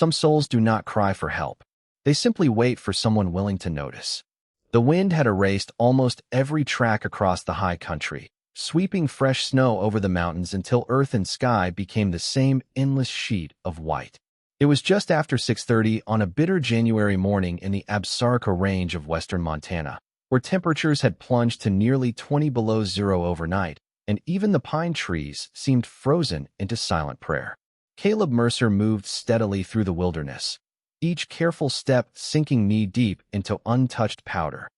Some souls do not cry for help. They simply wait for someone willing to notice. The wind had erased almost every track across the high country, sweeping fresh snow over the mountains until earth and sky became the same endless sheet of white. It was just after 6:30 on a bitter January morning in the Absaroka Range of western Montana, where temperatures had plunged to nearly 20 below zero overnight, and even the pine trees seemed frozen into silent prayer. Caleb Mercer moved steadily through the wilderness, each careful step sinking knee-deep into untouched powder.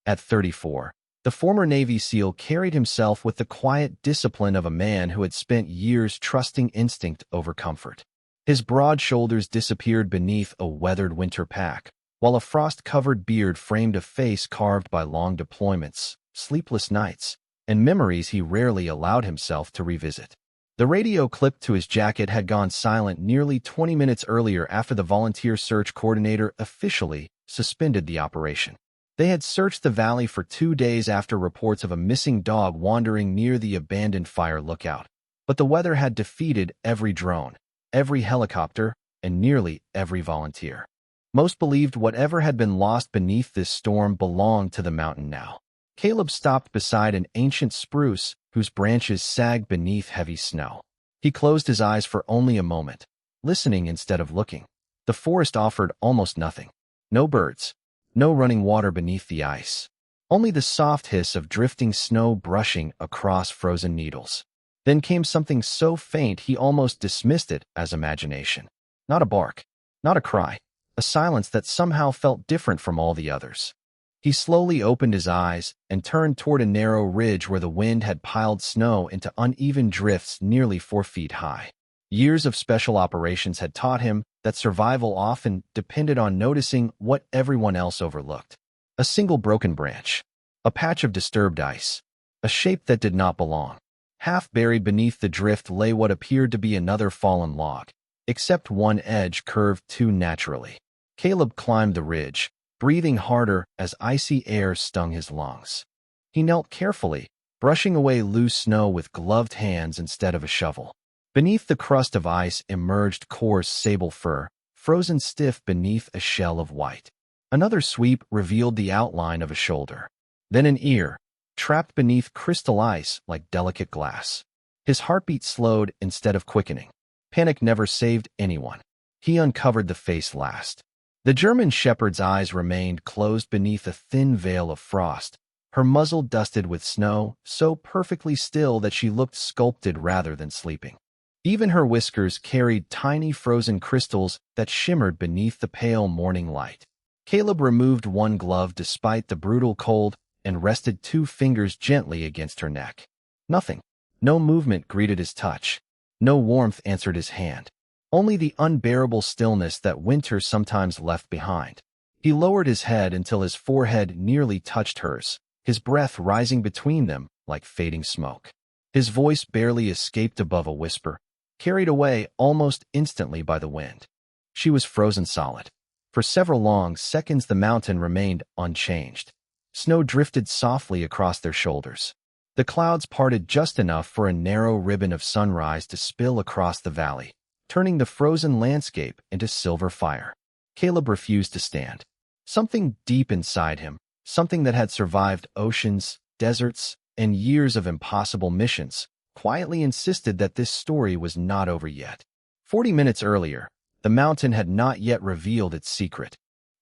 At 34, the former Navy SEAL carried himself with the quiet discipline of a man who had spent years trusting instinct over comfort. His broad shoulders disappeared beneath a weathered winter pack, while a frost-covered beard framed a face carved by long deployments, sleepless nights, and memories he rarely allowed himself to revisit. The radio clipped to his jacket had gone silent nearly 20 minutes earlier after the volunteer search coordinator officially suspended the operation. They had searched the valley for 2 days after reports of a missing dog wandering near the abandoned fire lookout. But the weather had defeated every drone, every helicopter, and nearly every volunteer. Most believed whatever had been lost beneath this storm belonged to the mountain now. Caleb stopped beside an ancient spruce whose branches sagged beneath heavy snow. He closed his eyes for only a moment, listening instead of looking. The forest offered almost nothing. No birds, no running water beneath the ice. Only the soft hiss of drifting snow brushing across frozen needles. Then came something so faint he almost dismissed it as imagination. Not a bark, not a cry, a silence that somehow felt different from all the others. He slowly opened his eyes and turned toward a narrow ridge where the wind had piled snow into uneven drifts nearly 4 feet high. Years of special operations had taught him that survival often depended on noticing what everyone else overlooked. A single broken branch, a patch of disturbed ice, a shape that did not belong. Half buried beneath the drift lay what appeared to be another fallen log, except one edge curved too naturally. Caleb climbed the ridge, breathing harder as icy air stung his lungs. He knelt carefully, brushing away loose snow with gloved hands instead of a shovel. Beneath the crust of ice emerged coarse sable fur, frozen stiff beneath a shell of white. Another sweep revealed the outline of a shoulder. Then an ear, trapped beneath crystal ice like delicate glass. His heartbeat slowed instead of quickening. Panic never saved anyone. He uncovered the face last. The German shepherd's eyes remained closed beneath a thin veil of frost, her muzzle dusted with snow, so perfectly still that she looked sculpted rather than sleeping. Even her whiskers carried tiny frozen crystals that shimmered beneath the pale morning light. Caleb removed one glove despite the brutal cold and rested 2 fingers gently against her neck. Nothing. No movement greeted his touch. No warmth answered his hand. Only the unbearable stillness that winter sometimes left behind. He lowered his head until his forehead nearly touched hers, his breath rising between them like fading smoke. His voice barely escaped above a whisper, carried away almost instantly by the wind. She was frozen solid. For several long seconds the mountain remained unchanged. Snow drifted softly across their shoulders. The clouds parted just enough for a narrow ribbon of sunrise to spill across the valley, turning the frozen landscape into silver fire. Caleb refused to stand. Something deep inside him, something that had survived oceans, deserts, and years of impossible missions, quietly insisted that this story was not over yet. 40 minutes earlier, the mountain had not yet revealed its secret.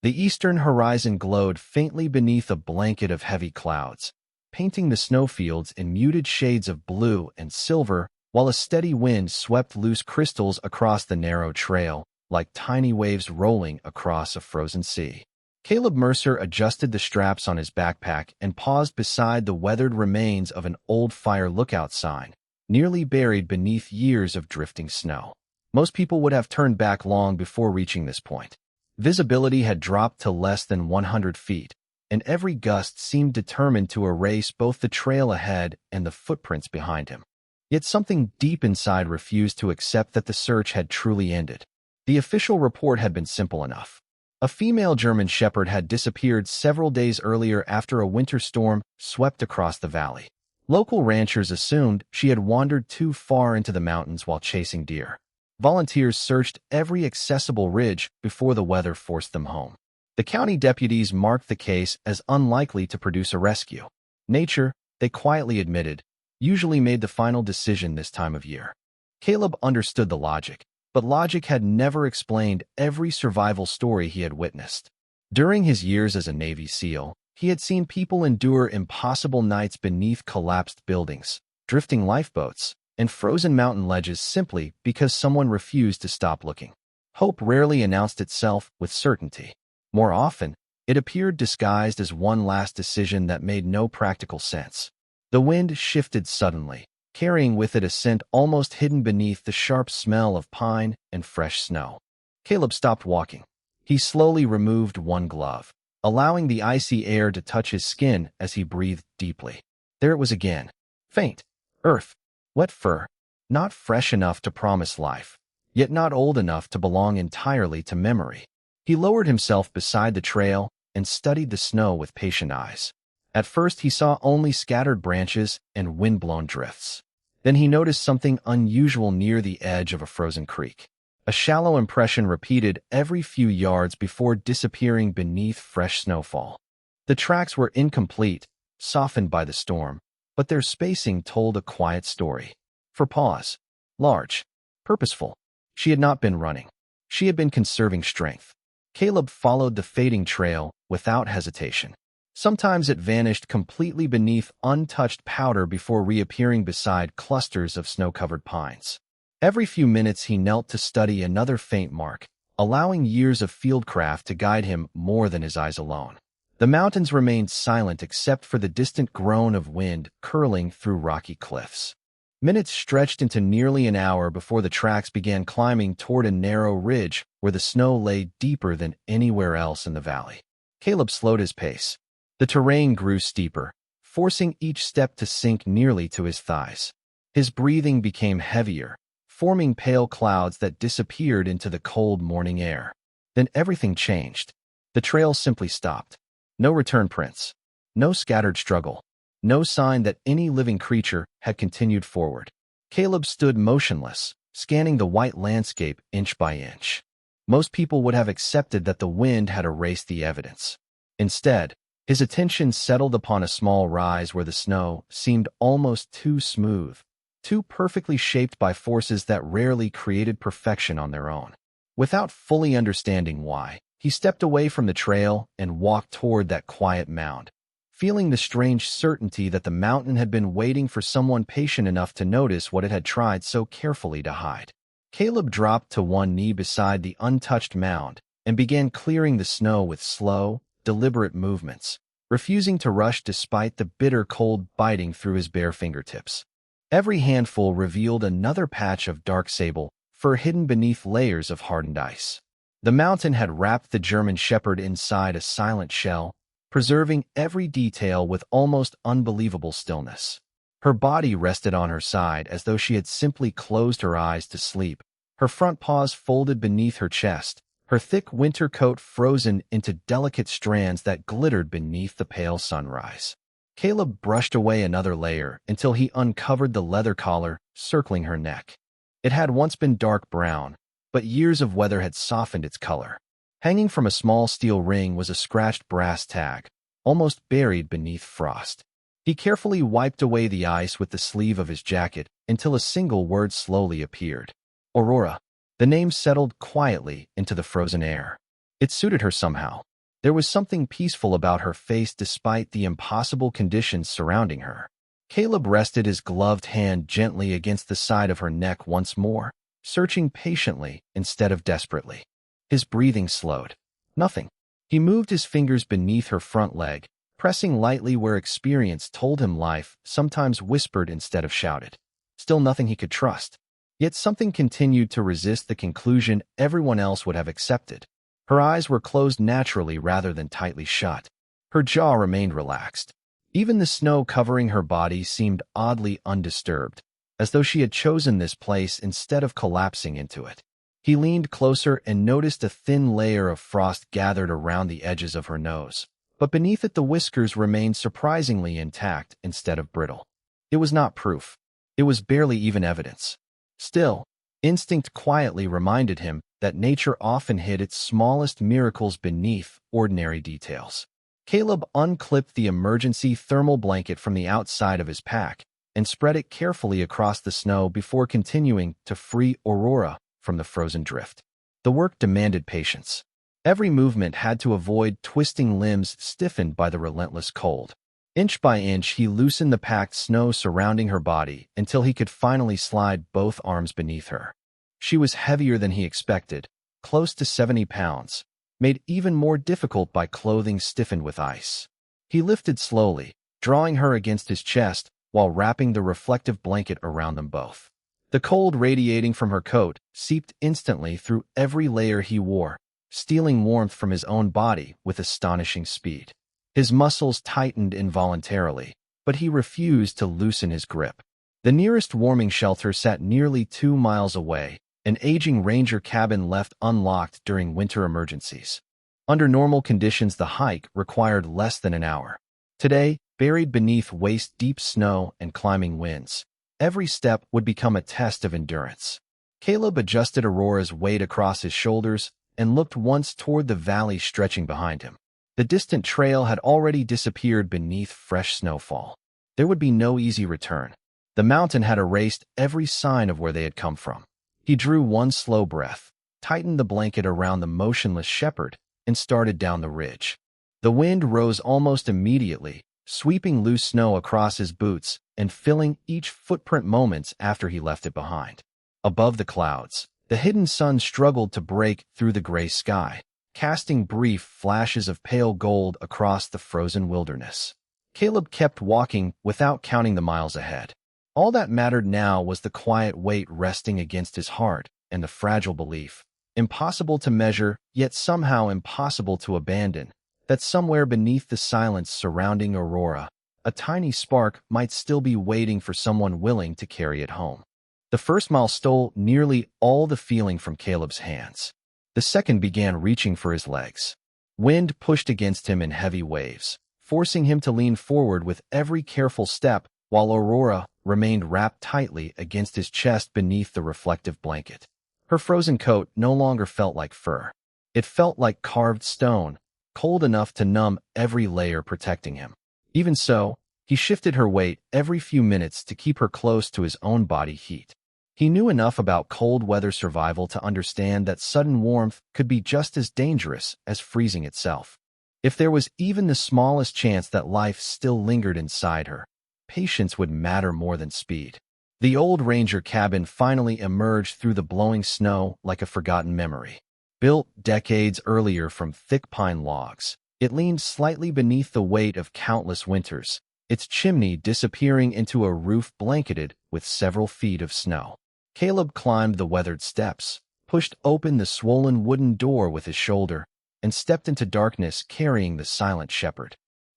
The eastern horizon glowed faintly beneath a blanket of heavy clouds, painting the snowfields in muted shades of blue and silver, while a steady wind swept loose crystals across the narrow trail, like tiny waves rolling across a frozen sea. Caleb Mercer adjusted the straps on his backpack and paused beside the weathered remains of an old fire lookout sign, nearly buried beneath years of drifting snow. Most people would have turned back long before reaching this point. Visibility had dropped to less than 100 feet, and every gust seemed determined to erase both the trail ahead and the footprints behind him. Yet something deep inside refused to accept that the search had truly ended. The official report had been simple enough. A female German shepherd had disappeared several days earlier after a winter storm swept across the valley. Local ranchers assumed she had wandered too far into the mountains while chasing deer. Volunteers searched every accessible ridge before the weather forced them home. The county deputies marked the case as unlikely to produce a rescue. Nature, they quietly admitted, usually made the final decision this time of year. Caleb understood the logic, but logic had never explained every survival story he had witnessed. During his years as a Navy SEAL, he had seen people endure impossible nights beneath collapsed buildings, drifting lifeboats, and frozen mountain ledges simply because someone refused to stop looking. Hope rarely announced itself with certainty. More often, it appeared disguised as one last decision that made no practical sense. The wind shifted suddenly, carrying with it a scent almost hidden beneath the sharp smell of pine and fresh snow. Caleb stopped walking. He slowly removed one glove, allowing the icy air to touch his skin as he breathed deeply. There it was again. Faint. Earth. Wet fur. Not fresh enough to promise life, yet not old enough to belong entirely to memory. He lowered himself beside the trail and studied the snow with patient eyes. At first he saw only scattered branches and wind-blown drifts. Then he noticed something unusual near the edge of a frozen creek. A shallow impression repeated every few yards before disappearing beneath fresh snowfall. The tracks were incomplete, softened by the storm, but their spacing told a quiet story. For pause. Large. Purposeful. She had not been running. She had been conserving strength. Caleb followed the fading trail without hesitation. Sometimes it vanished completely beneath untouched powder before reappearing beside clusters of snow-covered pines. Every few minutes he knelt to study another faint mark, allowing years of fieldcraft to guide him more than his eyes alone. The mountains remained silent except for the distant groan of wind curling through rocky cliffs. Minutes stretched into nearly an hour before the tracks began climbing toward a narrow ridge where the snow lay deeper than anywhere else in the valley. Caleb slowed his pace. The terrain grew steeper, forcing each step to sink nearly to his thighs. His breathing became heavier, forming pale clouds that disappeared into the cold morning air. Then everything changed. The trail simply stopped. No return prints. No scattered struggle. No sign that any living creature had continued forward. Caleb stood motionless, scanning the white landscape inch by inch. Most people would have accepted that the wind had erased the evidence. Instead, his attention settled upon a small rise where the snow seemed almost too smooth, too perfectly shaped by forces that rarely created perfection on their own. Without fully understanding why, he stepped away from the trail and walked toward that quiet mound, feeling the strange certainty that the mountain had been waiting for someone patient enough to notice what it had tried so carefully to hide. Caleb dropped to one knee beside the untouched mound and began clearing the snow with slow, deliberate movements, refusing to rush despite the bitter cold biting through his bare fingertips. Every handful revealed another patch of dark sable, fur hidden beneath layers of hardened ice. The mountain had wrapped the German shepherd inside a silent shell, preserving every detail with almost unbelievable stillness. Her body rested on her side as though she had simply closed her eyes to sleep, her front paws folded beneath her chest, her thick winter coat frozen into delicate strands that glittered beneath the pale sunrise. Caleb brushed away another layer until he uncovered the leather collar circling her neck. It had once been dark brown, but years of weather had softened its color. Hanging from a small steel ring was a scratched brass tag, almost buried beneath frost. He carefully wiped away the ice with the sleeve of his jacket until a single word slowly appeared. Aurora. The name settled quietly into the frozen air. It suited her somehow. There was something peaceful about her face despite the impossible conditions surrounding her. Caleb rested his gloved hand gently against the side of her neck once more, searching patiently instead of desperately. His breathing slowed. Nothing. He moved his fingers beneath her front leg, pressing lightly where experience told him life sometimes whispered instead of shouted. Still nothing he could trust. Yet something continued to resist the conclusion everyone else would have accepted. Her eyes were closed naturally rather than tightly shut. Her jaw remained relaxed. Even the snow covering her body seemed oddly undisturbed, as though she had chosen this place instead of collapsing into it. He leaned closer and noticed a thin layer of frost gathered around the edges of her nose, but beneath it the whiskers remained surprisingly intact instead of brittle. It was not proof. It was barely even evidence. Still, Instinct quietly reminded him that nature often hid its smallest miracles beneath ordinary details. Caleb unclipped the emergency thermal blanket from the outside of his pack and spread it carefully across the snow before continuing to free Aurora from the frozen drift. The work demanded patience. Every movement had to avoid twisting limbs stiffened by the relentless cold. Inch by inch, he loosened the packed snow surrounding her body until he could finally slide both arms beneath her. She was heavier than he expected, close to 70 pounds, made even more difficult by clothing stiffened with ice. He lifted slowly, drawing her against his chest while wrapping the reflective blanket around them both. The cold radiating from her coat seeped instantly through every layer he wore, stealing warmth from his own body with astonishing speed. His muscles tightened involuntarily, but he refused to loosen his grip. The nearest warming shelter sat nearly 2 miles away, an aging ranger cabin left unlocked during winter emergencies. Under normal conditions, the hike required less than an hour. Today, buried beneath waist-deep snow and climbing winds, every step would become a test of endurance. Caleb adjusted Aurora's weight across his shoulders and looked once toward the valley stretching behind him. The distant trail had already disappeared beneath fresh snowfall. There would be no easy return. The mountain had erased every sign of where they had come from. He drew one slow breath, tightened the blanket around the motionless shepherd, and started down the ridge. The wind rose almost immediately, sweeping loose snow across his boots and filling each footprint moments after he left it behind. Above the clouds, the hidden sun struggled to break through the gray sky, casting brief flashes of pale gold across the frozen wilderness. Caleb kept walking without counting the miles ahead. All that mattered now was the quiet weight resting against his heart and the fragile belief, impossible to measure yet somehow impossible to abandon, that somewhere beneath the silence surrounding Aurora, a tiny spark might still be waiting for someone willing to carry it home. The first mile stole nearly all the feeling from Caleb's hands. The second began reaching for his legs. Wind pushed against him in heavy waves, forcing him to lean forward with every careful step, while Aurora remained wrapped tightly against his chest beneath the reflective blanket. Her frozen coat no longer felt like fur. It felt like carved stone, cold enough to numb every layer protecting him. Even so, he shifted her weight every few minutes to keep her close to his own body heat. He knew enough about cold weather survival to understand that sudden warmth could be just as dangerous as freezing itself. If there was even the smallest chance that life still lingered inside her, patience would matter more than speed. The old ranger cabin finally emerged through the blowing snow like a forgotten memory. Built decades earlier from thick pine logs, it leaned slightly beneath the weight of countless winters, its chimney disappearing into a roof blanketed with several feet of snow. Caleb climbed the weathered steps, pushed open the swollen wooden door with his shoulder, and stepped into darkness carrying the silent shepherd.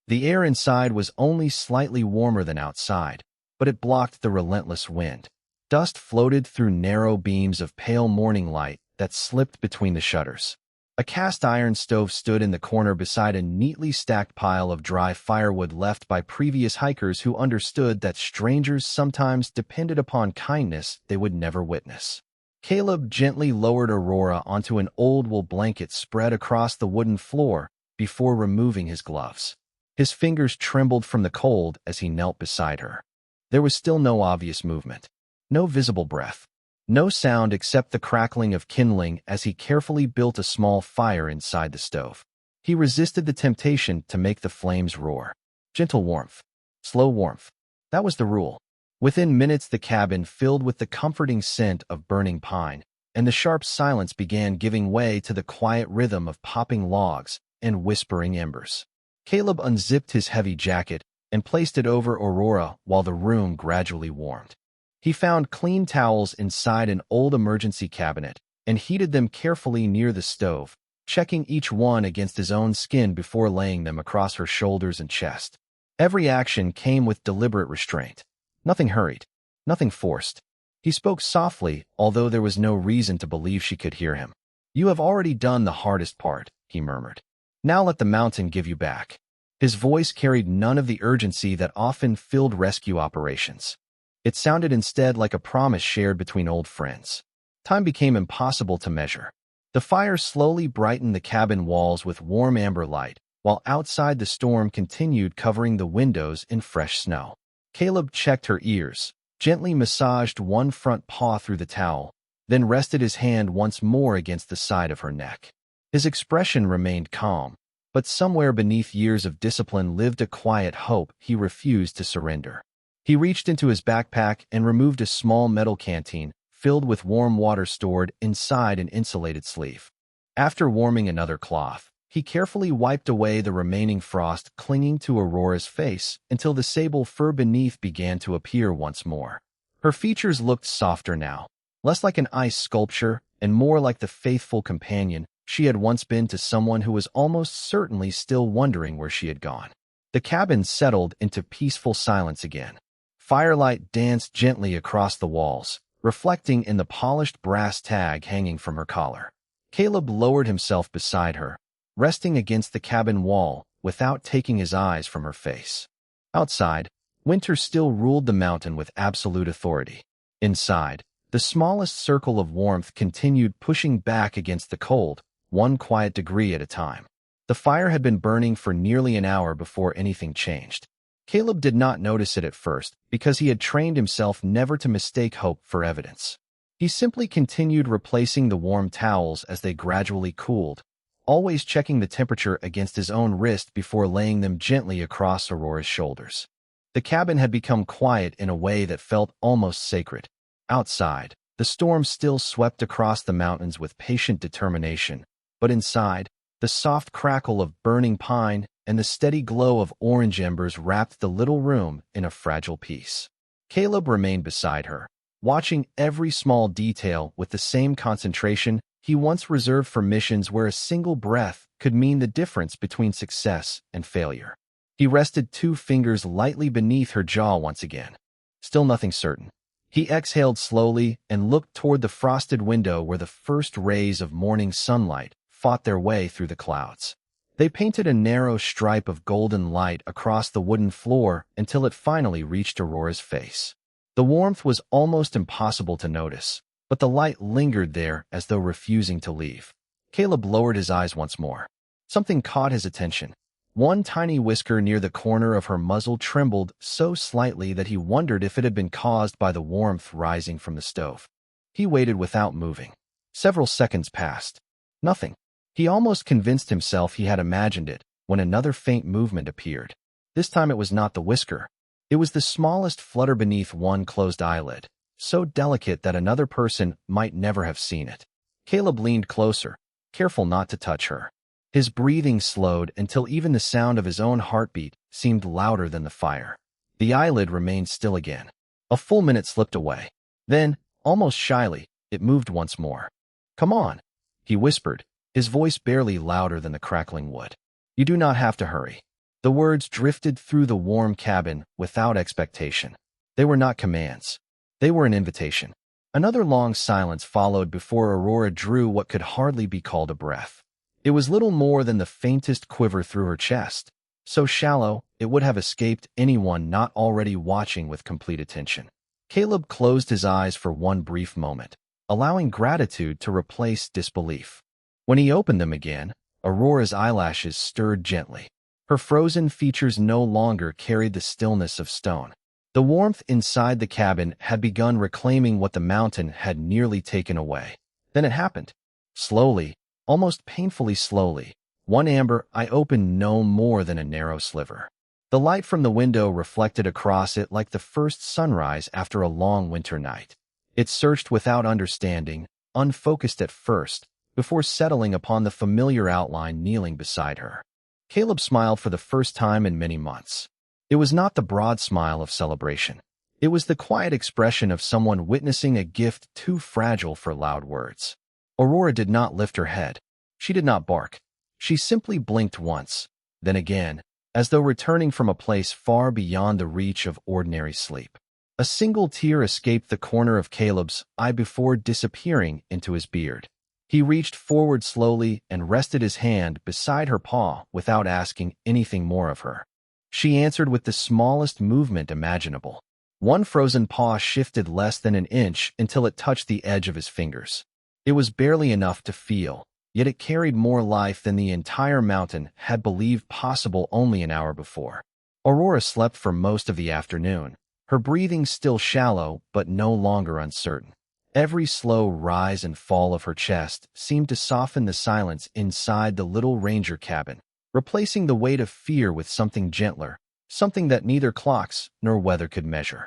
The air inside was only slightly warmer than outside, but it blocked the relentless wind. Dust floated through narrow beams of pale morning light that slipped between the shutters. A cast-iron stove stood in the corner beside a neatly stacked pile of dry firewood left by previous hikers who understood that strangers sometimes depended upon kindness they would never witness. Caleb gently lowered Aurora onto an old wool blanket spread across the wooden floor before removing his gloves. His fingers trembled from the cold as he knelt beside her. There was still no obvious movement, no visible breath, no sound except the crackling of kindling as he carefully built a small fire inside the stove. He resisted the temptation to make the flames roar. Gentle warmth, slow warmth. That was the rule. Within minutes, the cabin filled with the comforting scent of burning pine, and the sharp silence began giving way to the quiet rhythm of popping logs and whispering embers. Caleb unzipped his heavy jacket and placed it over Aurora while the room gradually warmed. He found clean towels inside an old emergency cabinet and heated them carefully near the stove, checking each one against his own skin before laying them across her shoulders and chest. Every action came with deliberate restraint. Nothing hurried, nothing forced. He spoke softly, although there was no reason to believe she could hear him. "You have already done the hardest part," he murmured. "Now let the mountain give you back." His voice carried none of the urgency that often filled rescue operations. It sounded instead like a promise shared between old friends. Time became impossible to measure. The fire slowly brightened the cabin walls with warm amber light, while outside the storm continued covering the windows in fresh snow. Caleb checked her ears, gently massaged one front paw through the towel, then rested his hand once more against the side of her neck. His expression remained calm, but somewhere beneath years of discipline lived a quiet hope he refused to surrender. He reached into his backpack and removed a small metal canteen filled with warm water stored inside an insulated sleeve. After warming another cloth, he carefully wiped away the remaining frost clinging to Aurora's face until the sable fur beneath began to appear once more. Her features looked softer now, less like an ice sculpture and more like the faithful companion she had once been to someone who was almost certainly still wondering where she had gone. The cabin settled into peaceful silence again. Firelight danced gently across the walls, reflecting in the polished brass tag hanging from her collar. Caleb lowered himself beside her, resting against the cabin wall without taking his eyes from her face. Outside, winter still ruled the mountain with absolute authority. Inside, the smallest circle of warmth continued pushing back against the cold, one quiet degree at a time. The fire had been burning for nearly an hour before anything changed. Caleb did not notice it at first because he had trained himself never to mistake hope for evidence. He simply continued replacing the warm towels as they gradually cooled, always checking the temperature against his own wrist before laying them gently across Aurora's shoulders. The cabin had become quiet in a way that felt almost sacred. Outside, the storm still swept across the mountains with patient determination, but inside, the soft crackle of burning pine and the steady glow of orange embers wrapped the little room in a fragile peace. Caleb remained beside her, watching every small detail with the same concentration he once reserved for missions where a single breath could mean the difference between success and failure. He rested 2 fingers lightly beneath her jaw once again. Still nothing certain. He exhaled slowly and looked toward the frosted window where the first rays of morning sunlight fought their way through the clouds. They painted a narrow stripe of golden light across the wooden floor until it finally reached Aurora's face. The warmth was almost impossible to notice, but the light lingered there as though refusing to leave. Caleb lowered his eyes once more. Something caught his attention. One tiny whisker near the corner of her muzzle trembled so slightly that he wondered if it had been caused by the warmth rising from the stove. He waited without moving. Several seconds passed. Nothing. He almost convinced himself he had imagined it when another faint movement appeared. This time it was not the whisker. It was the smallest flutter beneath one closed eyelid, so delicate that another person might never have seen it. Caleb leaned closer, careful not to touch her. His breathing slowed until even the sound of his own heartbeat seemed louder than the fire. The eyelid remained still again. A full minute slipped away. Then, almost shyly, it moved once more. "Come on," he whispered, his voice barely louder than the crackling wood. "You do not have to hurry." The words drifted through the warm cabin without expectation. They were not commands. They were an invitation. Another long silence followed before Aurora drew what could hardly be called a breath. It was little more than the faintest quiver through her chest, so shallow it would have escaped anyone not already watching with complete attention. Caleb closed his eyes for one brief moment, allowing gratitude to replace disbelief. When he opened them again, Aurora's eyelashes stirred gently. Her frozen features no longer carried the stillness of stone. The warmth inside the cabin had begun reclaiming what the mountain had nearly taken away. Then it happened. Slowly, almost painfully slowly, one amber eye opened no more than a narrow sliver. The light from the window reflected across it like the first sunrise after a long winter night. It searched without understanding, unfocused at first, before settling upon the familiar outline kneeling beside her. Caleb smiled for the first time in many months. It was not the broad smile of celebration. It was the quiet expression of someone witnessing a gift too fragile for loud words. Aurora did not lift her head. She did not bark. She simply blinked once, then again, as though returning from a place far beyond the reach of ordinary sleep. A single tear escaped the corner of Caleb's eye before disappearing into his beard. He reached forward slowly and rested his hand beside her paw without asking anything more of her. She answered with the smallest movement imaginable. One frozen paw shifted less than an inch until it touched the edge of his fingers. It was barely enough to feel, yet it carried more life than the entire mountain had believed possible only an hour before. Aurora slept for most of the afternoon, her breathing still shallow but no longer uncertain. Every slow rise and fall of her chest seemed to soften the silence inside the little ranger cabin, replacing the weight of fear with something gentler, something that neither clocks nor weather could measure.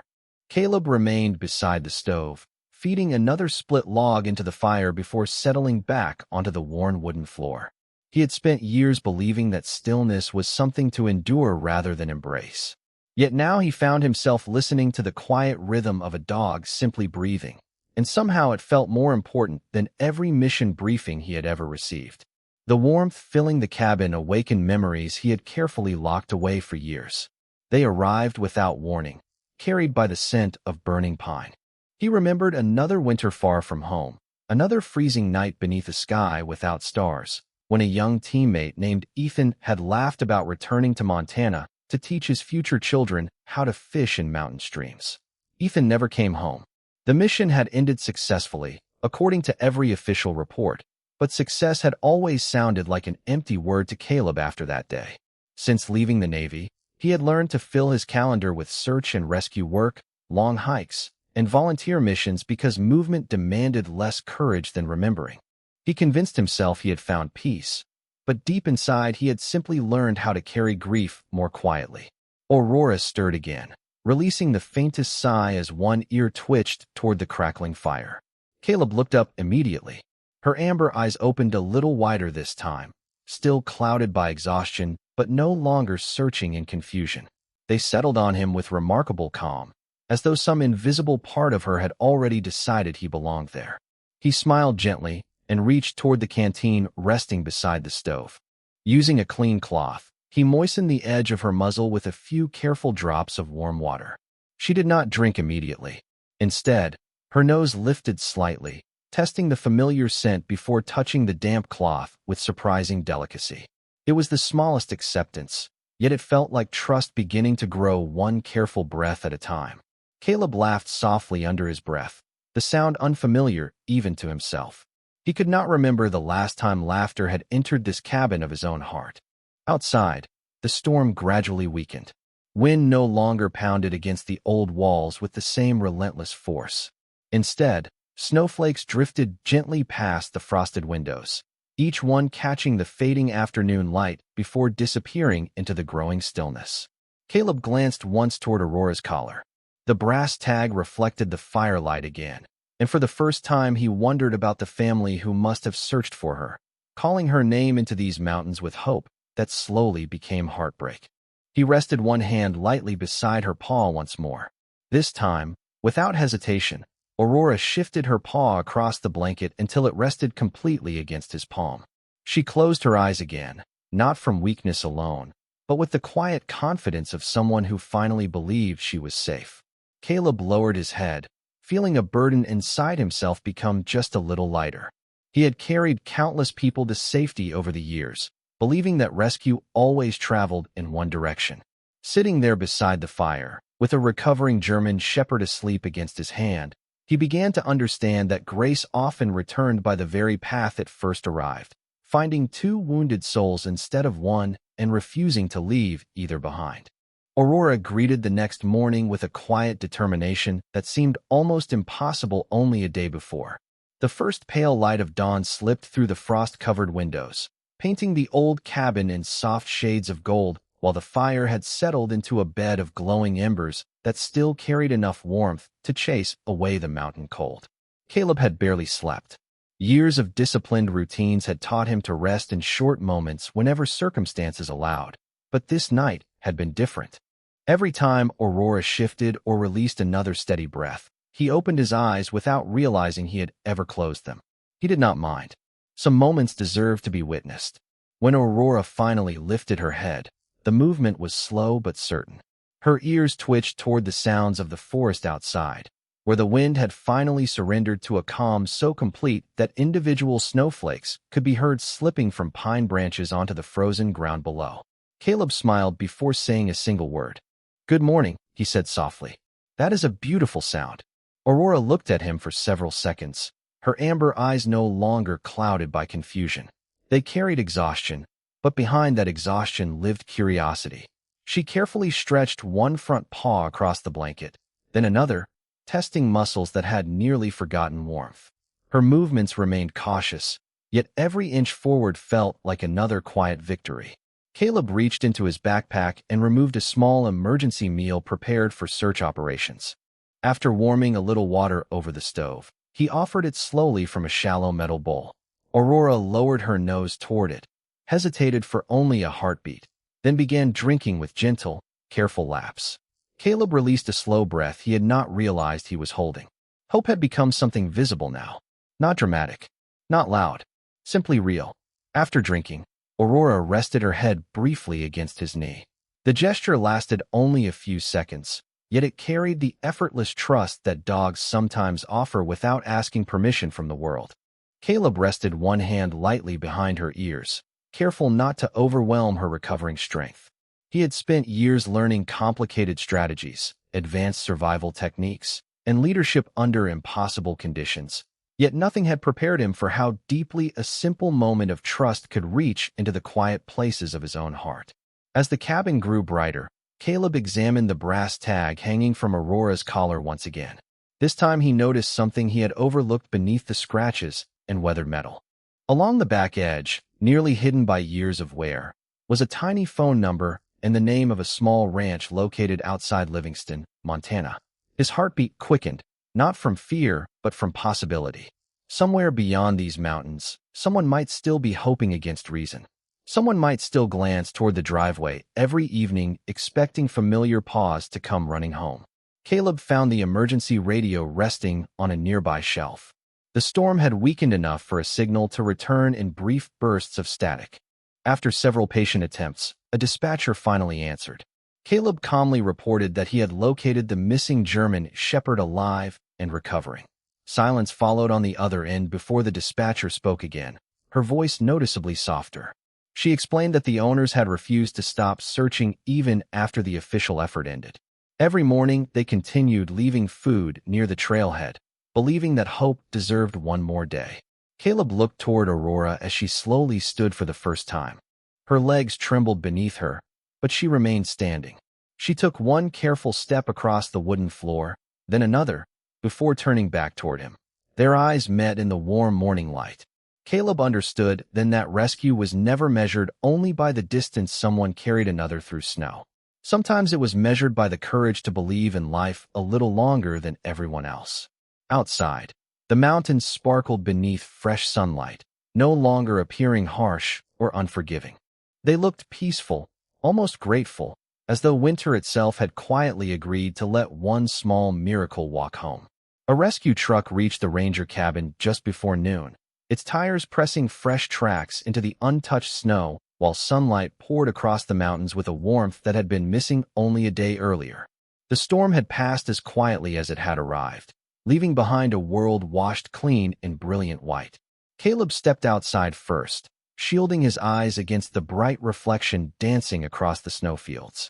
Caleb remained beside the stove, feeding another split log into the fire before settling back onto the worn wooden floor. He had spent years believing that stillness was something to endure rather than embrace. Yet now he found himself listening to the quiet rhythm of a dog simply breathing, and somehow it felt more important than every mission briefing he had ever received. The warmth filling the cabin awakened memories he had carefully locked away for years. They arrived without warning, carried by the scent of burning pine. He remembered another winter far from home, another freezing night beneath a sky without stars, when a young teammate named Ethan had laughed about returning to Montana to teach his future children how to fish in mountain streams. Ethan never came home. The mission had ended successfully, according to every official report, but success had always sounded like an empty word to Caleb after that day. Since leaving the Navy, he had learned to fill his calendar with search and rescue work, long hikes, and volunteer missions because movement demanded less courage than remembering. He convinced himself he had found peace, but deep inside he had simply learned how to carry grief more quietly. Aurora stirred again, releasing the faintest sigh as one ear twitched toward the crackling fire. Caleb looked up immediately. Her amber eyes opened a little wider this time, still clouded by exhaustion, but no longer searching in confusion. They settled on him with remarkable calm, as though some invisible part of her had already decided he belonged there. He smiled gently and reached toward the canteen resting beside the stove. Using a clean cloth, he moistened the edge of her muzzle with a few careful drops of warm water. She did not drink immediately. Instead, her nose lifted slightly, testing the familiar scent before touching the damp cloth with surprising delicacy. It was the smallest acceptance, yet it felt like trust beginning to grow one careful breath at a time. Caleb laughed softly under his breath, the sound unfamiliar even to himself. He could not remember the last time laughter had entered this cabin of his own heart. Outside, the storm gradually weakened. Wind no longer pounded against the old walls with the same relentless force. Instead, snowflakes drifted gently past the frosted windows, each one catching the fading afternoon light before disappearing into the growing stillness. Caleb glanced once toward Aurora's collar. The brass tag reflected the firelight again, and for the first time he wondered about the family who must have searched for her, calling her name into these mountains with hope that slowly became heartbreak. He rested one hand lightly beside her paw once more. This time, without hesitation, Aurora shifted her paw across the blanket until it rested completely against his palm. She closed her eyes again, not from weakness alone, but with the quiet confidence of someone who finally believed she was safe. Caleb lowered his head, feeling a burden inside himself become just a little lighter. He had carried countless people to safety over the years, believing that rescue always traveled in one direction. Sitting there beside the fire, with a recovering German shepherd asleep against his hand, he began to understand that grace often returned by the very path it first arrived, finding two wounded souls instead of one and refusing to leave either behind. Aurora greeted the next morning with a quiet determination that seemed almost impossible only a day before. The first pale light of dawn slipped through the frost-covered windows, painting the old cabin in soft shades of gold, while the fire had settled into a bed of glowing embers that still carried enough warmth to chase away the mountain cold. Caleb had barely slept. Years of disciplined routines had taught him to rest in short moments whenever circumstances allowed, but this night had been different. Every time Aurora shifted or released another steady breath, he opened his eyes without realizing he had ever closed them. He did not mind. Some moments deserved to be witnessed. When Aurora finally lifted her head, the movement was slow but certain. Her ears twitched toward the sounds of the forest outside, where the wind had finally surrendered to a calm so complete that individual snowflakes could be heard slipping from pine branches onto the frozen ground below. Caleb smiled before saying a single word. "Good morning," he said softly. That is a beautiful sound. Aurora looked at him for several seconds, her amber eyes no longer clouded by confusion. They carried exhaustion, but behind that exhaustion lived curiosity. She carefully stretched one front paw across the blanket, then another, testing muscles that had nearly forgotten warmth. Her movements remained cautious, yet every inch forward felt like another quiet victory. Caleb reached into his backpack and removed a small emergency meal prepared for search operations. After warming a little water over the stove, he offered it slowly from a shallow metal bowl. Aurora lowered her nose toward it, hesitated for only a heartbeat, then began drinking with gentle, careful laps. Caleb released a slow breath he had not realized he was holding. Hope had become something visible now. Not dramatic, not loud, simply real. After drinking, Aurora rested her head briefly against his knee. The gesture lasted only a few seconds, yet it carried the effortless trust that dogs sometimes offer without asking permission from the world. Caleb rested one hand lightly behind her ears, careful not to overwhelm her recovering strength. He had spent years learning complicated strategies, advanced survival techniques, and leadership under impossible conditions. Yet nothing had prepared him for how deeply a simple moment of trust could reach into the quiet places of his own heart. As the cabin grew brighter, Caleb examined the brass tag hanging from Aurora's collar once again. This time he noticed something he had overlooked beneath the scratches and weathered metal. Along the back edge, nearly hidden by years of wear, was a tiny phone number and the name of a small ranch located outside Livingston, Montana. His heartbeat quickened, not from fear, but from possibility. Somewhere beyond these mountains, someone might still be hoping against reason. Someone might still glance toward the driveway every evening, expecting familiar paws to come running home. Caleb found the emergency radio resting on a nearby shelf. The storm had weakened enough for a signal to return in brief bursts of static. After several patient attempts, a dispatcher finally answered. Caleb calmly reported that he had located the missing German shepherd alive and recovering. Silence followed on the other end before the dispatcher spoke again, her voice noticeably softer. She explained that the owners had refused to stop searching even after the official effort ended. Every morning, they continued leaving food near the trailhead, believing that hope deserved one more day. Caleb looked toward Aurora as she slowly stood for the first time. Her legs trembled beneath her, but she remained standing. She took one careful step across the wooden floor, then another, before turning back toward him. Their eyes met in the warm morning light. Caleb understood then that rescue was never measured only by the distance someone carried another through snow. Sometimes it was measured by the courage to believe in life a little longer than everyone else. Outside, the mountains sparkled beneath fresh sunlight, no longer appearing harsh or unforgiving. They looked peaceful, almost grateful, as though winter itself had quietly agreed to let one small miracle walk home. A rescue truck reached the ranger cabin just before noon, its tires pressing fresh tracks into the untouched snow while sunlight poured across the mountains with a warmth that had been missing only a day earlier. The storm had passed as quietly as it had arrived, leaving behind a world washed clean in brilliant white. Caleb stepped outside first, shielding his eyes against the bright reflection dancing across the snowfields.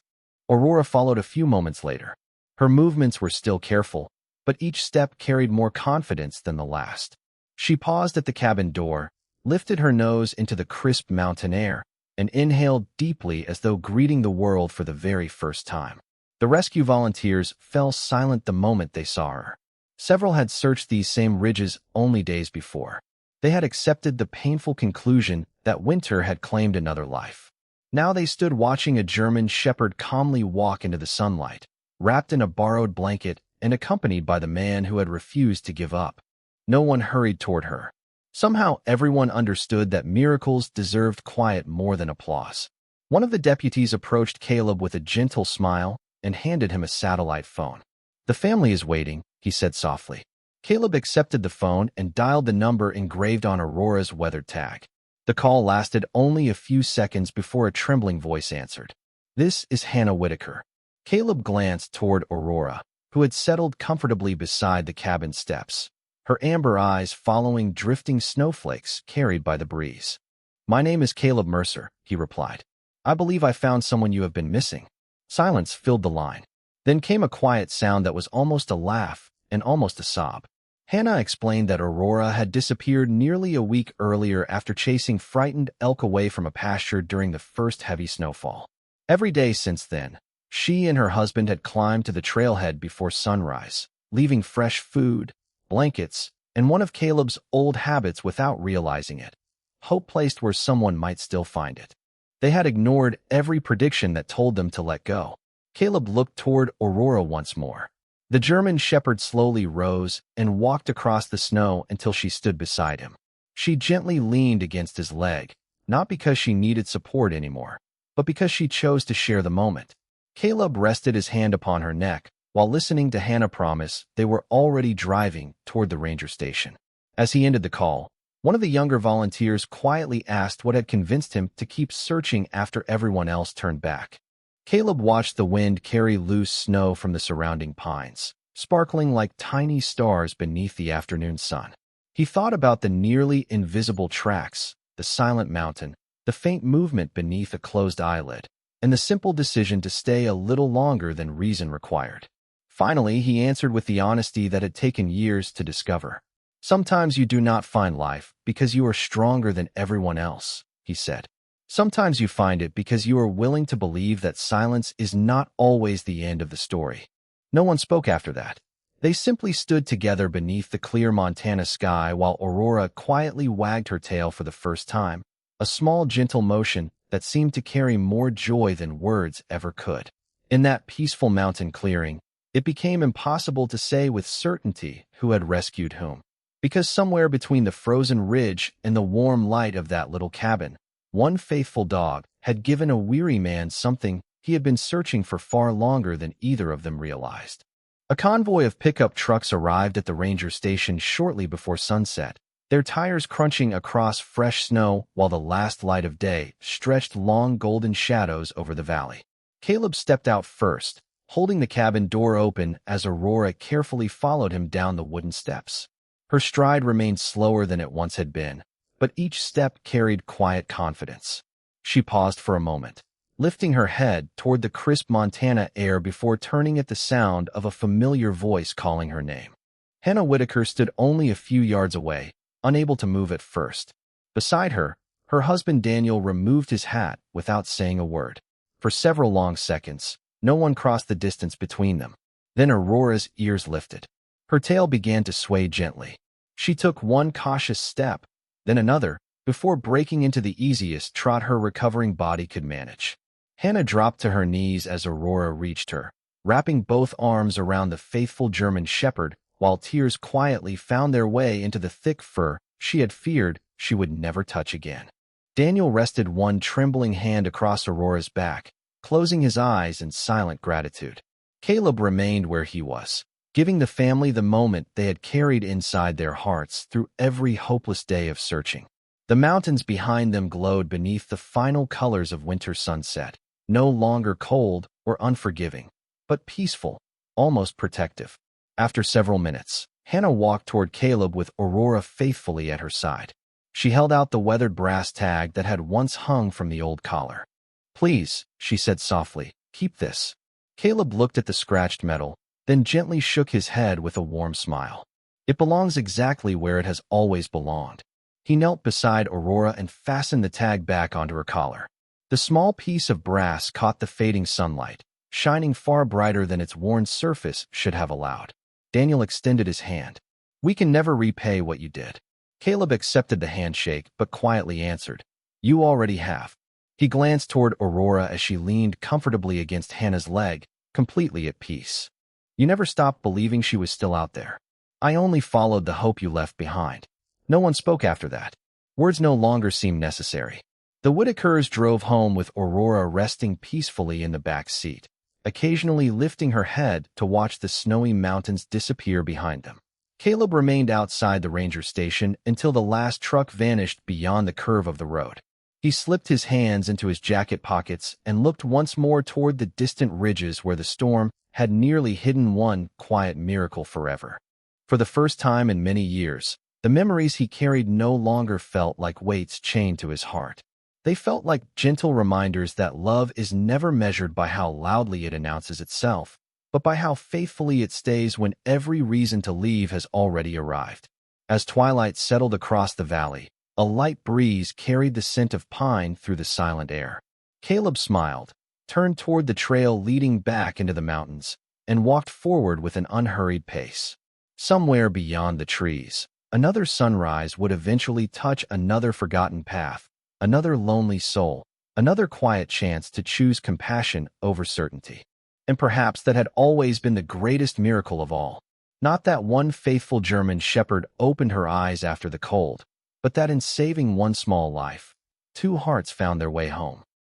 Aurora followed a few moments later. Her movements were still careful, but each step carried more confidence than the last. She paused at the cabin door, lifted her nose into the crisp mountain air, and inhaled deeply as though greeting the world for the very first time. The rescue volunteers fell silent the moment they saw her. Several had searched these same ridges only days before. They had accepted the painful conclusion that winter had claimed another life. Now they stood watching a German shepherd calmly walk into the sunlight, wrapped in a borrowed blanket and accompanied by the man who had refused to give up. No one hurried toward her. Somehow everyone understood that miracles deserved quiet more than applause. One of the deputies approached Caleb with a gentle smile and handed him a satellite phone. "The family is waiting," he said softly. Caleb accepted the phone and dialed the number engraved on Aurora's weathered tag. The call lasted only a few seconds before a trembling voice answered. "This is Hannah Whitaker." Caleb glanced toward Aurora, who had settled comfortably beside the cabin steps, her amber eyes following drifting snowflakes carried by the breeze. "My name is Caleb Mercer," he replied. "I believe I found someone you have been missing." Silence filled the line. Then came a quiet sound that was almost a laugh and almost a sob. Hannah explained that Aurora had disappeared nearly a week earlier after chasing frightened elk away from a pasture during the first heavy snowfall. Every day since then, she and her husband had climbed to the trailhead before sunrise, leaving fresh food, blankets, and one of Caleb's old habits without realizing it. Hope placed where someone might still find it. They had ignored every prediction that told them to let go. Caleb looked toward Aurora once more. The German shepherd slowly rose and walked across the snow until she stood beside him. She gently leaned against his leg, not because she needed support anymore, but because she chose to share the moment. Caleb rested his hand upon her neck, while listening to Hannah promise they were already driving toward the ranger station. As he ended the call, one of the younger volunteers quietly asked what had convinced him to keep searching after everyone else turned back. Caleb watched the wind carry loose snow from the surrounding pines, sparkling like tiny stars beneath the afternoon sun. He thought about the nearly invisible tracks, the silent mountain, the faint movement beneath a closed eyelid, and the simple decision to stay a little longer than reason required. Finally, he answered with the honesty that had taken years to discover. "Sometimes you do not find life because you are stronger than everyone else," he said. "Sometimes you find it because you are willing to believe that silence is not always the end of the story." No one spoke after that. They simply stood together beneath the clear Montana sky while Aurora quietly wagged her tail for the first time, a small gentle motion that seemed to carry more joy than words ever could. In that peaceful mountain clearing, it became impossible to say with certainty who had rescued whom. Because somewhere between the frozen ridge and the warm light of that little cabin, one faithful dog had given a weary man something he had been searching for far longer than either of them realized. A convoy of pickup trucks arrived at the ranger station shortly before sunset, their tires crunching across fresh snow while the last light of day stretched long golden shadows over the valley. Caleb stepped out first, holding the cabin door open as Aurora carefully followed him down the wooden steps. Her stride remained slower than it once had been, but each step carried quiet confidence. She paused for a moment, lifting her head toward the crisp Montana air before turning at the sound of a familiar voice calling her name. Hannah Whitaker stood only a few yards away, unable to move at first. Beside her, her husband Daniel removed his hat without saying a word. For several long seconds, no one crossed the distance between them. Then Aurora's ears lifted. Her tail began to sway gently. She took one cautious step, then another, before breaking into the easiest trot her recovering body could manage. Hannah dropped to her knees as Aurora reached her, wrapping both arms around the faithful German shepherd while tears quietly found their way into the thick fur she had feared she would never touch again. Daniel rested one trembling hand across Aurora's back, closing his eyes in silent gratitude. Caleb remained where he was, giving the family the moment they had carried inside their hearts through every hopeless day of searching. The mountains behind them glowed beneath the final colors of winter sunset, no longer cold or unforgiving, but peaceful, almost protective. After several minutes, Hannah walked toward Caleb with Aurora faithfully at her side. She held out the weathered brass tag that had once hung from the old collar. "Please," she said softly, "keep this." Caleb looked at the scratched metal, then gently shook his head with a warm smile. "It belongs exactly where it has always belonged." He knelt beside Aurora and fastened the tag back onto her collar. The small piece of brass caught the fading sunlight, shining far brighter than its worn surface should have allowed. Daniel extended his hand. "We can never repay what you did." Caleb accepted the handshake, but quietly answered, "You already have." He glanced toward Aurora as she leaned comfortably against Hannah's leg, completely at peace. "You never stopped believing she was still out there." "I only followed the hope you left behind." No one spoke after that. Words no longer seemed necessary. The Whitakers drove home with Aurora resting peacefully in the back seat, occasionally lifting her head to watch the snowy mountains disappear behind them. Caleb remained outside the ranger station until the last truck vanished beyond the curve of the road. He slipped his hands into his jacket pockets and looked once more toward the distant ridges where the storm had nearly hidden one quiet miracle forever. For the first time in many years, the memories he carried no longer felt like weights chained to his heart. They felt like gentle reminders that love is never measured by how loudly it announces itself, but by how faithfully it stays when every reason to leave has already arrived. As twilight settled across the valley, a light breeze carried the scent of pine through the silent air. Caleb smiled, turned toward the trail leading back into the mountains, and walked forward with an unhurried pace. Somewhere beyond the trees, another sunrise would eventually touch another forgotten path, another lonely soul, another quiet chance to choose compassion over certainty. And perhaps that had always been the greatest miracle of all. Not that one faithful German shepherd opened her eyes after the cold, but that in saving one small life, two hearts found their way home.